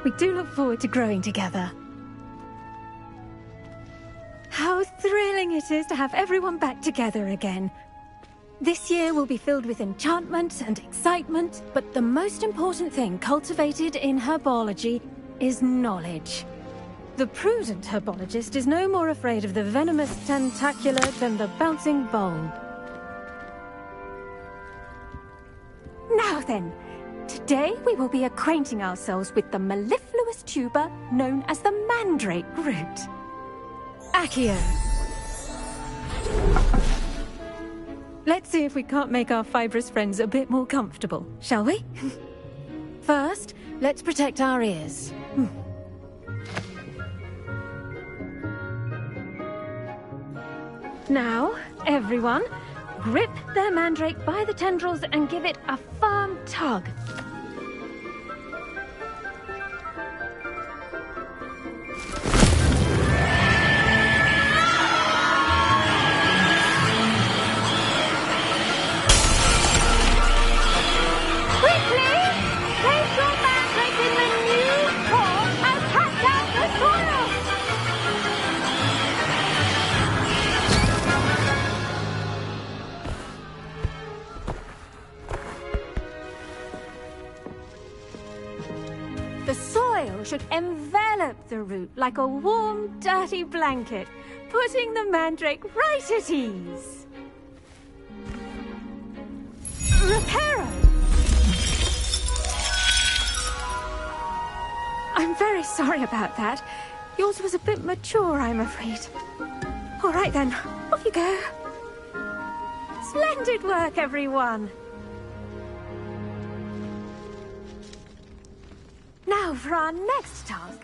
S2: We do look forward to growing together. How thrilling it is to have everyone back together again. This year will be filled with enchantment and excitement, but the most important thing cultivated in herbology is knowledge. The prudent herbologist is no more afraid of the venomous tentacular than the bouncing bulb. Now then, today we will be acquainting ourselves with the mellifluous tuber known as the mandrake root. Accio. Let's see if we can't make our fibrous friends a bit more comfortable, shall we? First, let's protect our ears. Now, everyone, grip their mandrake by the tendrils and give it a firm tug. The soil should envelop the root like a warm, dirty blanket, putting the mandrake right at ease. Reparo! I'm very sorry about that. Yours was a bit mature, I'm afraid. All right then, off you go. Splendid work, everyone. Now for our next task.